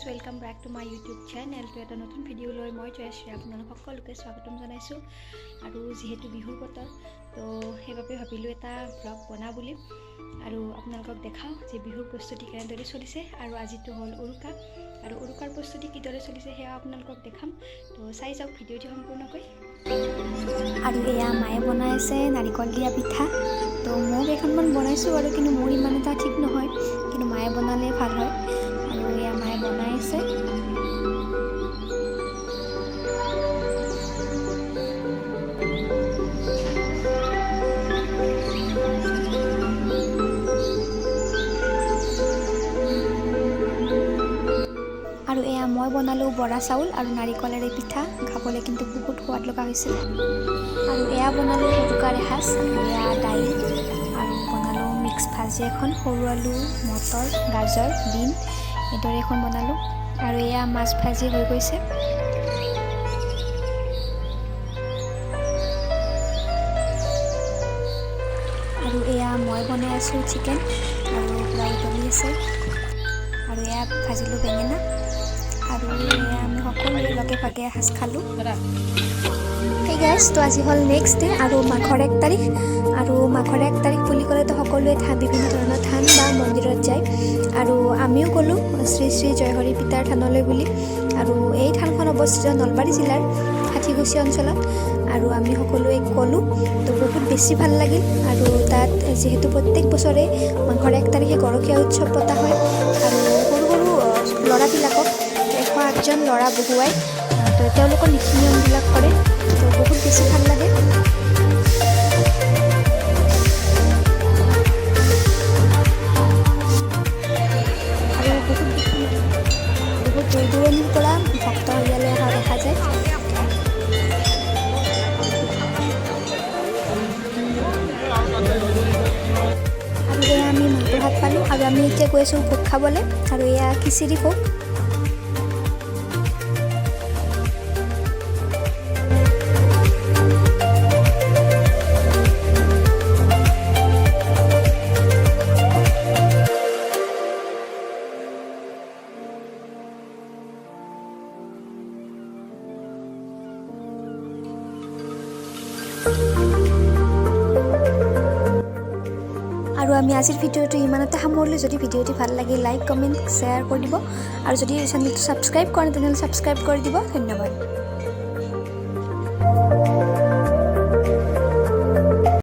Welcome back to my YouTube channel. तो এটা নতুন ভিডিও লৈ মই জয়শ্ৰী আপোনালোক সকলোকে স্বাগতম জনাইছোঁ। আৰু যেহেতু বিহুৰ বতৰ তো সেইবাবে ভাবিলোঁ এটা ব্লগ বনা বুলি আৰু আপোনালোকক দেখাওঁ যে বিহুৰ প্ৰস্তুতি কেনেদৰে চলিছে। আৰু আজিতো হ'ল উৰুকা আৰু উৰুকাৰ প্ৰস্তুতি কিদৰে চলিছে সেয়া আপোনালোকক দেখাম। তো চাই যাওক ভিডিঅ'টি সম্পূৰ্ণকৈ। আৰু এয়া মায়ে বনাই আছে নাৰিকল দিয়া পিঠা। তো মই কেইখনমান বনাইছোঁ আৰু কিন্তু মোৰ ইমান এটা ঠিক নহয়, কিন্তু মায়ে বনালে ভাল হয়। আৰু এয়া মায়ে বনাই আছে। আৰু এয়া মই বনালোঁ বৰা চাউল আৰু নাৰিকলেৰে পিঠা, খাবলৈ কিন্তু বহুত সোৱাদ লগা হৈছিল। আৰু এয়া বনালোঁ উৰুকাৰ এসাঁজ, এয়া দাইল আৰু বনালোঁ মিক্স ভাজি এখন, সৰু আলু, মটৰ, গাজৰ, বিন এইদৰে এখন বনালোঁ। আৰু এয়া মাছ ভাজি হৈ গৈছে। আৰু এয়া মই বনাই আছোঁ চিকেন আৰু পোলাও উতলি আছে। আৰু এয়া ভাজিলোঁ বেঙেনা। আৰু এয়া আমি সকলোৱে লগে ভাগে এসাঁজ খালোঁ। সেই গাইজ, তো আজি হ'ল নেক্সট ডে আৰু মাঘৰ 1 তাৰিখ। আৰু মাঘৰ 1 তাৰিখ বুলি ক'লেতো সকলোৱে বিভিন্ন ধৰণৰ থান বা মন্দিৰত যায়। আৰু আমিও গ'লোঁ শ্ৰী শ্ৰী জয়হৰি পিতাৰ থানলৈ বুলি। আৰু এই থানখন অৱস্থিত নলবাৰী জিলাৰ ষাঠিগুছি অঞ্চলত। আৰু আমি সকলোৱে গ'লোঁ, তো বহুত বেছি ভাল লাগিল। আৰু তাত যিহেতু প্ৰত্যেক বছৰে মাঘৰ 1 তাৰিখে গৰখীয়া উৎসৱ পতা হয়। আৰু সৰু সৰু ল'ৰাবিলাকক 108জন ল'ৰা বহুৱাই তো তেওঁলোকৰ নীতি নিয়মবিলাক কৰে। তো বহুত বেছি ভাল লাগে। আৰু বহুত দূৰ দূৰণিৰ পৰা ভক্ত ইয়ালৈ অহা দেখা যায়। আৰু এয়া আমি মাংস ভাত পালোঁ। আৰু আমি এতিয়া গৈ আছোঁ ভোগ খাবলৈ। আৰু এয়া খিচিৰি ভোগ। আৰু আমি আজিৰ ভিডিঅ'টো ইমানতে সামৰিলোঁ। যদি ভিডিঅ'টি ভাল লাগে লাইক, কমেণ্ট, শ্বেয়াৰ কৰি দিব। আৰু যদি চেনেলটো ছাবস্ক্ৰাইব কৰে তেনেহ'লে ছাবস্ক্ৰাইব কৰি দিব। ধন্যবাদ।